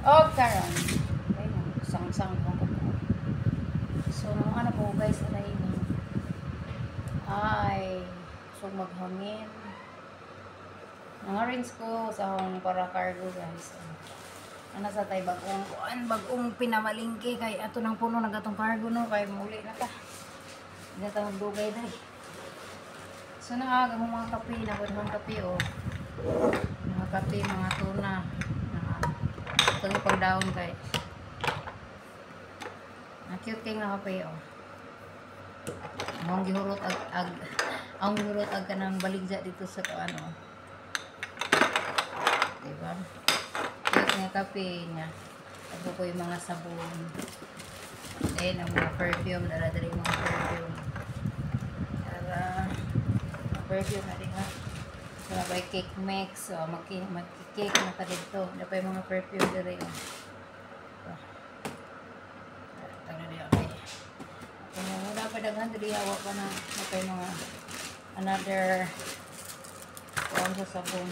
O karon. Ayun, sang-sang ko. So, nung ano po guys, alay ni ay so maghangin. Nang-arrange ko sa akong para cargo guys. Ano sa tay bagong pinamalingki kay ato nang puno nagatong cargo no kay muli na ta. Hindi ta magdugay dai. So naaga mo mga kape na mga kape o. Mga kape, mga tuna. Ito yung pagdaon kay. Cute kay nga kape o. Ang gihurot ang gihurot ag kanang baligya dito sa ano. Diba? Cute nga kape niya. Ako ko yung mga sabon. Then, ang mga perfume. Dala-dala yung mga perfume. Para perfume na rin ha. So, may cake mix. So, mag-cake na pa dito. Wala pa yung mga perfume na rin. Tagal na okay. Kung wala pa daghan, dali hawa pa na. Wala pa yung mga another kung sa sabon.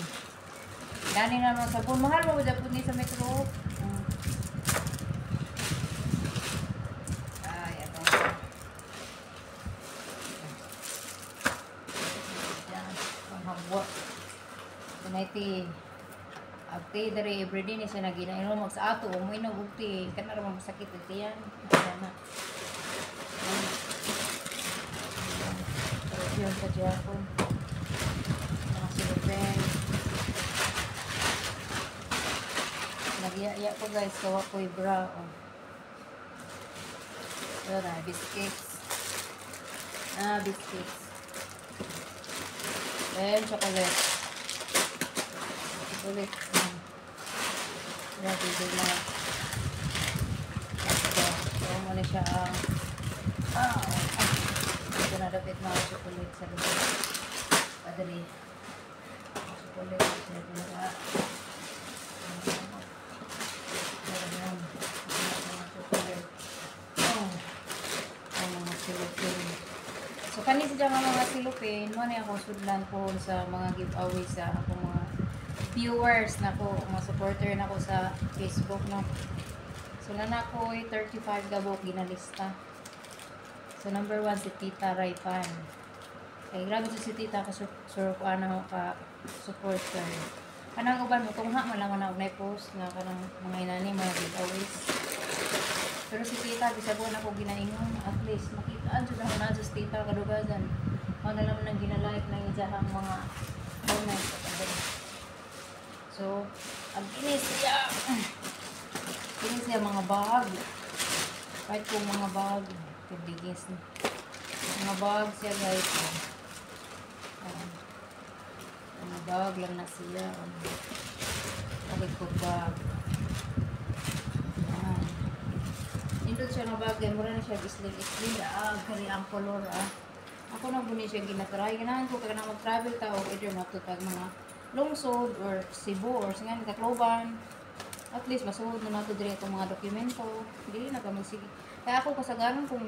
Dani na mga sabon. Mahal mo ba dapon ni sa metro? Ay, ito. Yan. Panghabwa. Kunaiti. Agti dari everyday ni siya naginaino. Mag sa ato. Umuwi na bugti. Kana naman masakit. Ito yan. Sana. Pero yun sa Japon. Mga silupin. Nagyaya ko guys, kawa ko yung bra. Oh. Ito na, biscuits. Biscuits. Then, chocolate. Chocolate. Grabe, din na. Ito muna siya ang ito na dapat mga chocolate sa lupa. Padali. Chocolate. Ito na. So kani sa mga silupin, mo na ako sudlan po sa mga giveaway sa ako mga viewers na ko, mga supporter na ko sa Facebook no. So na ko 35 gabok ginalista. So number 1 si Tita Raipan. Kay grabe si Tita ka ano ka supporter. Kanang uban mo tungha man lang na og post na kanang mga inani mga giveaways. Pero si Tita, bisabuan ako ginaingon, at least makitaan siya na sa Tita kadugasan. Mga naman nang ginalike ng isahang mga comments. So, ang kinis siya mga bag. Kahit kung mga bag, kabigis. Mga bag siya guys. Mga bag lang na siya. Bakit ko bag. Doon siya nga bagay, mura na siya isling-isling, kari ang color, Ako na buni siya ginatry, ganahan ko kaya na mag-travel tao, either matutag mga lungsod, or Cebu, or singan, Tacloban, at least masuhod na nato dire itong mga dokumento, hindi na kami sige. Kaya ako kasagaran kung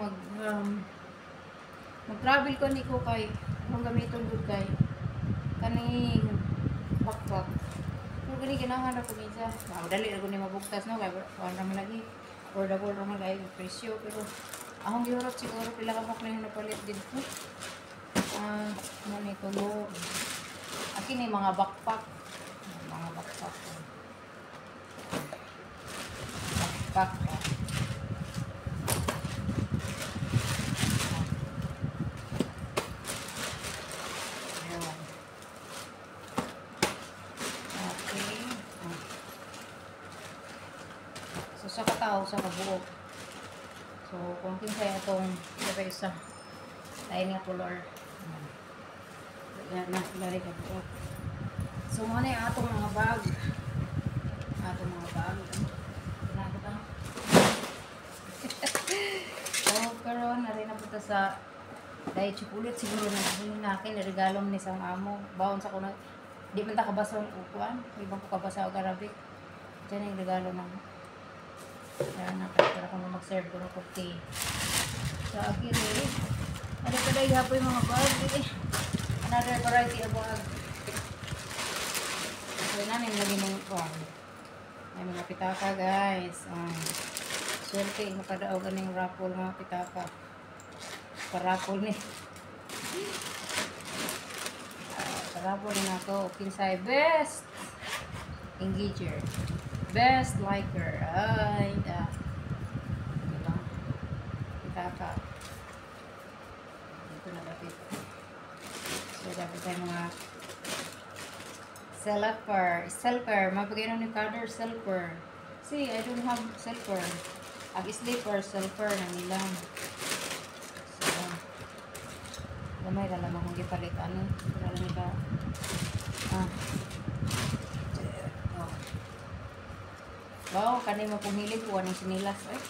mag-travel ko, hindi ko kay, kung gamiton doon kay, kaning backpack. Kung gani ganahan ako minsan, dali na ko ni mabugtas, no, kaya wala naman lagi. Affordable naman kayo yung presyo, pero akong gihurot siguro pila ka na yung napalit din po. Ano ito lo. Akin yung mga backpack. Mga backpack. Backpack. Ayan. Okay. So, sa katao, sa kabuok. So, kung kinsaya itong isa, tayo nga color. Yan na, lari ka buok. So, muna yung atong mga bag. Atong mga bag. Pinagod ang. So, karoon, narin na punta sa dahil chocolate siguro na akin, regalo ni isang amo. Bawon sa kuno. Di man ta kabasa ang upuan. Ibang ko kabasa o Arabic. Diyan yung regalo ng kaya nakatara ko na mag-serve ko ng coffee. Sa akin eh. Ano pa dahil hapo yung mga bag eh. Another variety of bag. So namin lagi mong Ay, mga pitaka, guys. Swerte, makadaog ganing raffle mga pitaka. Paraffle ni. Paraffle na ako. Kinsay, best engager. Best liker. Ay, diba? Pitaka. Ito na dapat. So, dapat tayo mga Selfer. Mapagainom ni Carter, Selfer. See, I don't have Selfer. Ag-sleeper, Selfer na nilang. So, gamay na lamang kung gipalit. Ano? Wala lang ika. Wow, kanay mapuhilig ko. Anong sinilas, eh.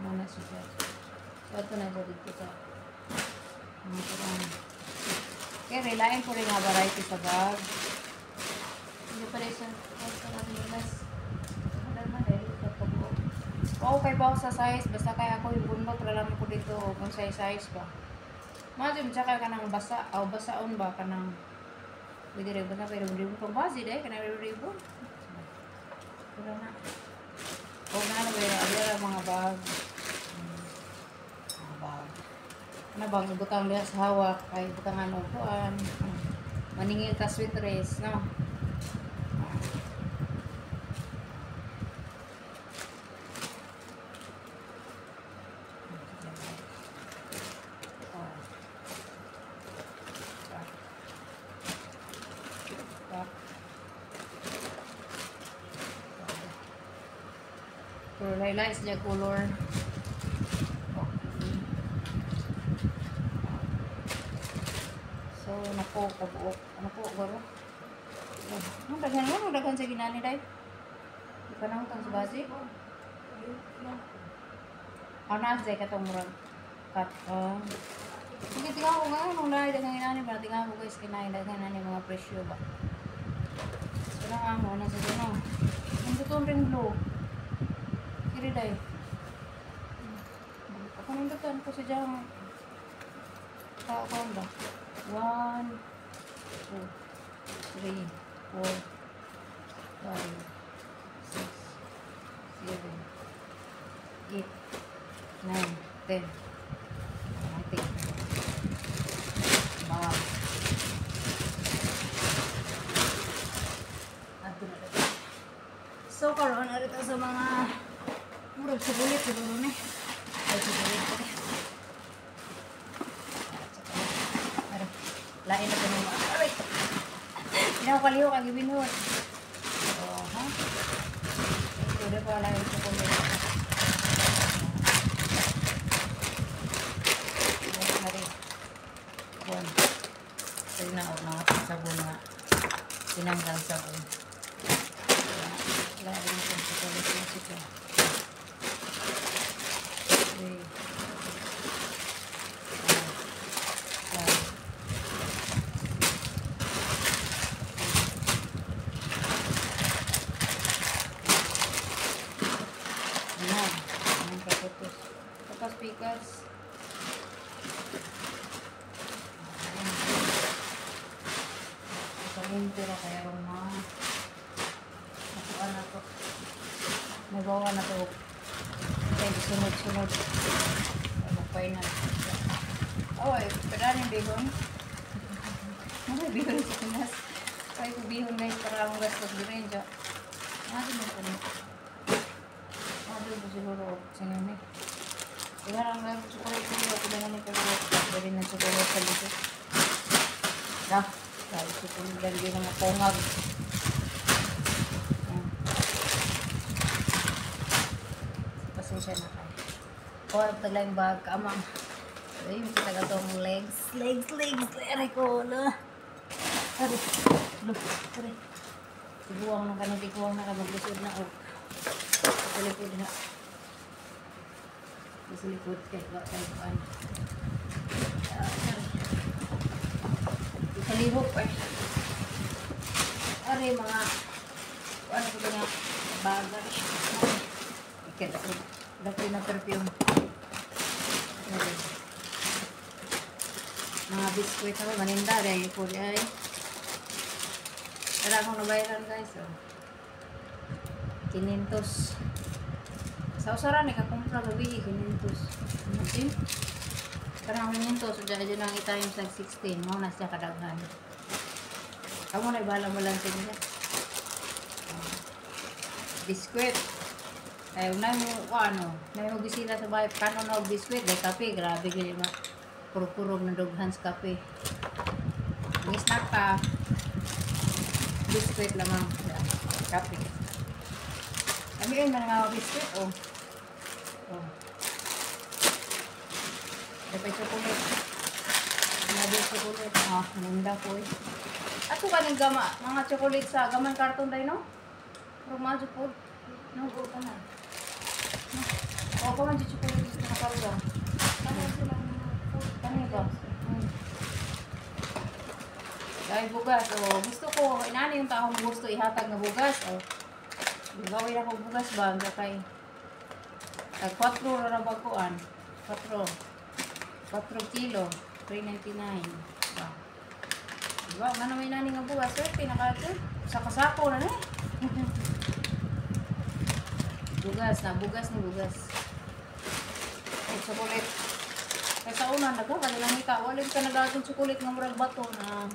Mana siya. So, ito na dyan dito sa okay, relain ko rin nga variety sa bag. Hindi pa rin sa nilas. Okay ba ako sa size? Basta kaya ako yung bunot. Wala ko dito kung size ba. Mga tsaka ka ng basa. O basaon ba ka ng pwede rin ba na pero ribon pang basi dahil ka ng ribon. Wala na. O nga na ba mga bag. Ano bang ibutang lihat sa hawak kay ibutang ano kuan maningil ka sweet race no pero highlights niya color. So, nako, kabuok. Ano po, garo? Ang daghan sa ginani, day. Di pa na utang sa basi? Ano na, day, katong murag. Sige, tingnan ko nga, nung lahat dagang ginani ba? Tingnan ko guys, kinain dagang ginani mga presyo ba? So, lang ang ano sa dino. Ang tutong ring blue. Kiri, day. Ako nang datan ko sa dyan. Kakuan ba? 1, 2, 3, 4, 5, 6, 7, 8, 9, 10. Wow. So, karoon na rito sa mga murag subulit siguro ni. Ay, subulit ko ni. Lain na ganun mga. Aray! Pinakaliw kag ibinhod. Oo, ha? Ito na pala yung chocolate. Buwan. Ito na ako mga sabon na tinanggal sabon. Lain na yung chocolate yung sito. Okay. Speakers. Sabihin ko na kaya mga nakuha na to. Magawa na to. Kaya sunod-sunod. Magpay na. Oy, pwede yung bihon. Mga bihon sa Pinas. Kaya ko bihon guys para akong gastos din dyan. Natin mo po na. Natin mo siguro. Sinin eh. Iharang lang chocolate ko ako na naman pero pwede na chocolate sa dito. Dahil chocolate lang din ang pongag. Pasensya na kayo. Kuha ito lang bag kamang. Ay, kita ka itong legs. Aray ko, ala. Aray. Tiguang na ka na, tiguang na ka. Maglusod na ako. Palikod na. Sa likod kaya tayo kuan. Ikalihok eh. Are mga ano ko nga baga. Ikeda ko. Dapat na perfume. Mga biskuit ako maninda dahil ko ay Wala akong nabayaran guys. Oh. 500. Sa usaran ni kakumpra gabi 500. Ano karang 500 so dyan ang i-times ng 16 mo na siya kadaghan. Kamu na ibala mo lang siya. Biskwit. Ay unay mo ano, may mo bisita sa bahay kanon og biskwit, day kape, grabe gyud ma. Puro-puro na doghan sa kape. Ang snack pa biskwit lamang kape. Kami yun mga biskwit oh. Oh. Dapat chocolate. Nabi chocolate. Ah, munda po eh. Ato kaning gama, mga chocolate sa gaman karton dai no? Rumajo po. No, go ka na. O, pa man chocolate sa nakaruga. Kani ba? Dahil bugas, o gusto ko, inani yung taong gusto ihatag na bugas, o gawin ako bugas ba, kay 4 na baguan, 4 kilo, 3.99, ba? Diba, nga naman inani nga bugas, pinakato, sako-sako na eh. Bugas na, bugas. Ay, chocolate. Kaya sa una, nagkakalilang ika, walang ka nagagawin chocolate ng murag bato na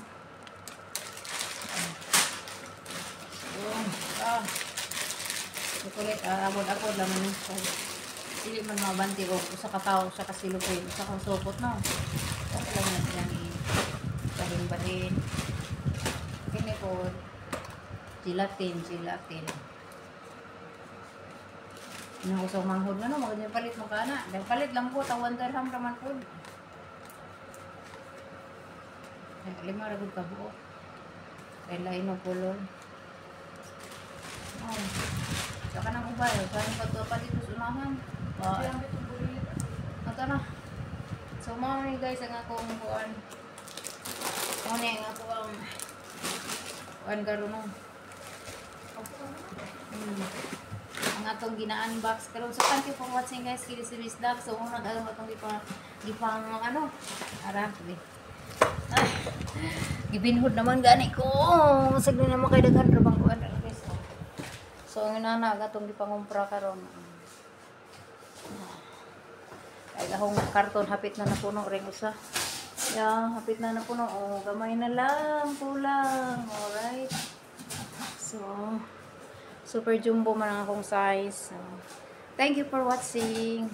chocolate, abod-abod lang yun. Hindi man mabanti o sa katao, sa kasilupin, sa kasupot no. Kasi lang natin yan bahin-bahin. Kini po, gelatin. Nang usang manghod na no, magandang palit mo ka na. Dahil palit lang po, tawang dirham raman po. Ay, 5 ragod ka buo. Kaya lain o pulon. Oh. Saka nang ubay, saan pa ito palit sa unahan. Ito na. So, mga ni guys, ang akong buwan. Ano yung akong buwan karoon. Ang atong gina-unbox karon. So thank you for watching guys, kini si Miss Duck. So unang alam atong gipang ano ara gibinhod naman gani ko sagdi na makay daghan ra bang kuan guys. So ang inana atong gipangumpra karon. Ay akong karton hapit na napuno ring usa. Yeah, hapit na napuno. Oh, gamay na lang, kulang. Alright. So super jumbo man ang akong size. So, thank you for watching.